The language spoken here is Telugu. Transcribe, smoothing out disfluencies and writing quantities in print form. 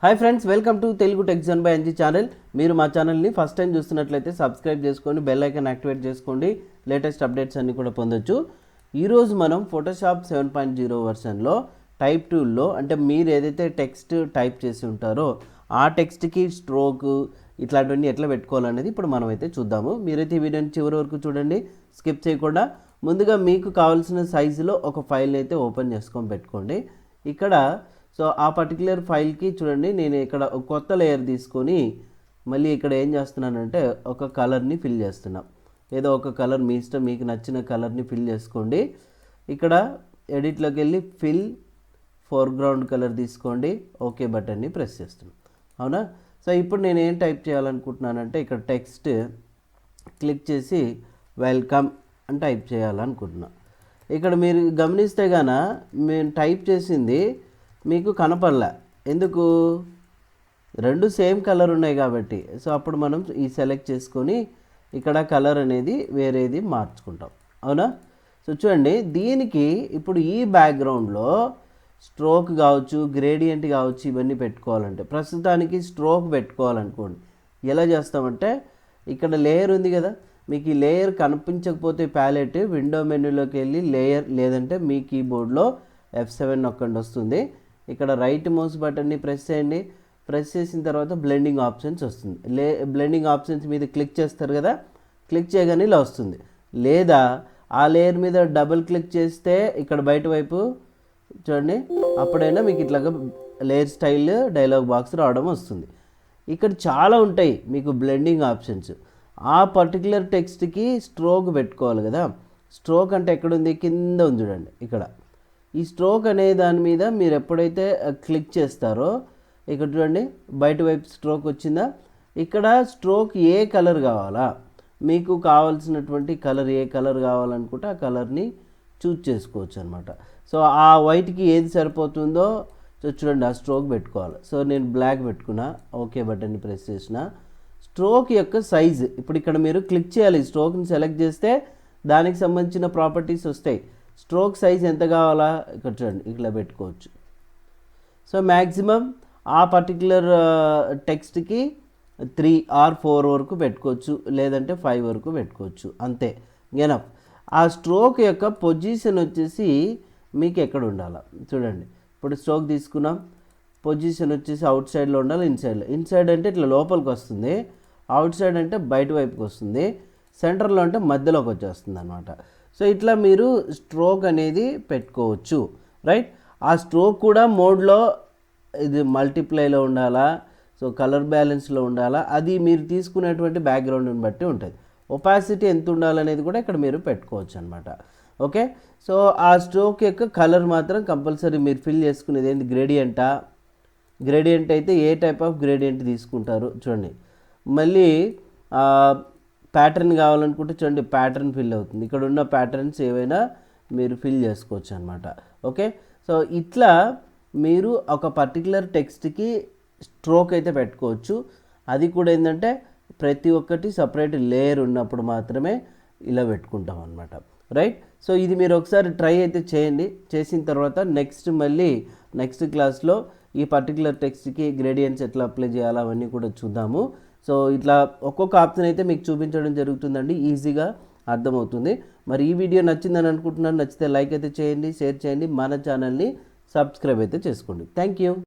Hi friends, welcome to Telugu tech zone by Anji channel. మీరు మా ఛానల్ని ఫస్ట్ టైం చూస్తున్నట్లయితే సబ్స్క్రైబ్ చేసుకోండి, బెల్ ఐకాన్ యాక్టివేట్ చేసుకోండి, లేటెస్ట్ అప్డేట్స్ అన్నీ కూడా పొందొచ్చు. ఈరోజు మనం ఫోటోషాప్ 7.0 వర్షన్లో టైప్ టూల్లో అంటే మీరు ఏదైతే టెక్స్ట్ టైప్ చేసి ఉంటారో ఆ టెక్స్ట్కి స్ట్రోక్ ఇట్లాంటివన్నీ ఎట్లా పెట్టుకోవాలనేది ఇప్పుడు మనం అయితే చూద్దాము. మీరైతే ఈ వీడియోని చివరి వరకు చూడండి, స్కిప్ చేయకుండా. ముందుగా మీకు కావాల్సిన సైజులో ఒక ఫైల్ అయితే ఓపెన్ చేసుకొని పెట్టుకోండి. ఇక్కడ సో ఆ పర్టికులర్ ఫైల్కి చూడండి, నేను ఇక్కడ కొత్త లేయర్ తీసుకొని మళ్ళీ ఇక్కడ ఏం చేస్తున్నానంటే ఒక కలర్ని ఫిల్ చేస్తున్నా. ఏదో ఒక కలర్ మీ ఇష్టం, మీకు నచ్చిన కలర్ని ఫిల్ చేసుకోండి. ఇక్కడ ఎడిట్లోకి వెళ్ళి ఫిల్ ఫోర్గ్రౌండ్ కలర్ తీసుకోండి, ఓకే బటన్ని ప్రెస్ చేస్తున్నాను. అవునా? సో ఇప్పుడు నేను ఏం టైప్ చేయాలనుకుంటున్నానంటే ఇక్కడ టెక్స్ట్ క్లిక్ చేసి వెల్కమ్ అని టైప్ చేయాలనుకుంటున్నా. ఇక్కడ మీరు గమనిస్తే గాన మేము టైప్ చేసింది మీకు కనపడలే, ఎందుకు? రెండు సేమ్ కలర్ ఉన్నాయి కాబట్టి. సో అప్పుడు మనం ఈ సెలెక్ట్ చేసుకొని ఇక్కడ కలర్ అనేది వేరేది మార్చుకుంటాం. అవునా? సో చూడండి, దీనికి ఇప్పుడు ఈ బ్యాక్గ్రౌండ్లో స్ట్రోక్ కావచ్చు, గ్రేడియంట్ కావచ్చు, ఇవన్నీ పెట్టుకోవాలంటే ప్రస్తుతానికి స్ట్రోక్ పెట్టుకోవాలనుకోండి. ఎలా చేస్తామంటే ఇక్కడ లేయర్ ఉంది కదా, మీకు ఈ లేయర్ కనిపించకపోతే ప్యాలెట్ విండో మెనూలోకి వెళ్ళి లేయర్, లేదంటే మీ కీబోర్డ్లో F7 నొక్కండి వస్తుంది. ఇక్కడ రైట్ మౌస్ బటన్ని ప్రెస్ చేయండి. ప్రెస్ చేసిన తర్వాత బ్లెండింగ్ ఆప్షన్స్ వస్తుంది. బ్లెండింగ్ ఆప్షన్స్ మీద క్లిక్ చేస్తారు కదా, క్లిక్ చేయగానే ఇలా వస్తుంది. లేదా ఆ లేయర్ మీద డబుల్ క్లిక్ చేస్తే ఇక్కడ బయట వైపు చూడండి, అప్పుడైనా మీకు ఇట్లాగా లేయర్ స్టైల్ డైలాగ్ బాక్స్ రావడం వస్తుంది. ఇక్కడ చాలా ఉంటాయి మీకు బ్లెండింగ్ ఆప్షన్స్. ఆ పర్టికులర్ టెక్స్ట్కి స్ట్రోక్ పెట్టుకోవాలి కదా. స్ట్రోక్ అంటే ఎక్కడుంది? కింద ఉంది చూడండి. ఇక్కడ ఈ స్ట్రోక్ అనే దాని మీద మీరు ఎప్పుడైతే క్లిక్ చేస్తారో ఇక్కడ చూడండి బయట వైపు స్ట్రోక్ వచ్చిందా. ఇక్కడ స్ట్రోక్ ఏ కలర్ కావాలా, మీకు కావాల్సినటువంటి కలర్ ఏ కలర్ కావాలనుకుంటే ఆ కలర్ని చూజ్ చేసుకోవచ్చు అనమాట. సో ఆ వైట్కి ఏది సరిపోతుందో చూడండి, ఆ స్ట్రోక్ పెట్టుకోవాలి. సో నేను బ్లాక్ పెట్టుకున్నా, ఓకే బటన్ని ప్రెస్ చేసిన. స్ట్రోక్ యొక్క సైజ్ ఇప్పుడు ఇక్కడ మీరు క్లిక్ చేయాలి. స్ట్రోక్ని సెలెక్ట్ చేస్తే దానికి సంబంధించిన ప్రాపర్టీస్ వస్తాయి. స్ట్రోక్ సైజ్ ఎంత కావాలా ఇక్కడ చూడండి, ఇట్లా పెట్టుకోవచ్చు. సో మ్యాక్సిమం ఆ పర్టికులర్ టెక్స్ట్కి 3 or 4 వరకు పెట్టుకోవచ్చు, లేదంటే 5 వరకు పెట్టుకోవచ్చు, అంతే ఎనఫ్. ఆ స్ట్రోక్ యొక్క పొజిషన్ వచ్చేసి మీకు ఎక్కడ ఉండాలి చూడండి. ఇప్పుడు స్ట్రోక్ తీసుకున్నాం, పొజిషన్ వచ్చేసి అవుట్ సైడ్లో ఉండాలి, ఇన్సైడ్లో. ఇన్సైడ్ అంటే ఇట్లా లోపలికి వస్తుంది, అవుట్ సైడ్ అంటే బయట వైపుకి వస్తుంది, సెంటర్లో అంటే మధ్యలోకి వచ్చేస్తుంది అనమాట. సో ఇట్లా మీరు స్ట్రోక్ అనేది పెట్టుకోవచ్చు, రైట్? ఆ స్ట్రోక్ కూడా మోడ్లో ఇది మల్టిప్లైలో ఉండాలా, సో కలర్ బ్యాలెన్స్లో ఉండాలా, అది మీరు తీసుకునేటువంటి బ్యాక్గ్రౌండ్ని బట్టి ఉంటుంది. ఒపాసిటీ ఎంత ఉండాలనేది కూడా ఇక్కడ మీరు పెట్టుకోవచ్చు అనమాట. ఓకే, సో ఆ స్ట్రోక్ యొక్క కలర్ మాత్రం కంపల్సరీ మీరు ఫిల్ చేసుకునేది ఏంటి? గ్రేడియంటా? గ్రేడియంట్ అయితే ఏ టైప్ ఆఫ్ గ్రేడియంట్ తీసుకుంటారు చూడండి. మళ్ళీ ప్యాటర్న్ కావాలనుకుంటే చూడండి, ప్యాటర్న్ ఫిల్ అవుతుంది. ఇక్కడ ఉన్న ప్యాటర్న్స్ ఏవైనా మీరు ఫిల్ చేసుకోవచ్చు అనమాట. ఓకే, సో ఇట్లా మీరు ఒక పర్టికులర్ టెక్స్ట్కి స్ట్రోక్ అయితే పెట్టుకోవచ్చు. అది కూడా ఏంటంటే ప్రతి ఒక్కటి సపరేట్ లేయర్ ఉన్నప్పుడు మాత్రమే ఇలా పెట్టుకుంటాం అనమాట, రైట్? సో ఇది మీరు ఒకసారి ట్రై అయితే చేయండి. చేసిన తర్వాత మళ్ళీ నెక్స్ట్ క్లాస్లో ఈ పర్టికులర్ టెక్స్ట్కి గ్రేడియంట్స్ ఎట్లా అప్లై చేయాలో అవన్నీ కూడా చూద్దాము. సో ఇట్లా ఒక్కొక్క ఆప్షన్ అయితే మీకు చూపించడం జరుగుతుందండి, ఈజీగా అర్థమవుతుంది. మరి ఈ వీడియో నచ్చిందని అనుకుంటున్నాను. నచ్చితే లైక్ అయితే చేయండి, షేర్ చేయండి, మన ఛానల్ని సబ్స్క్రైబ్ అయితే చేసుకోండి. Thank you.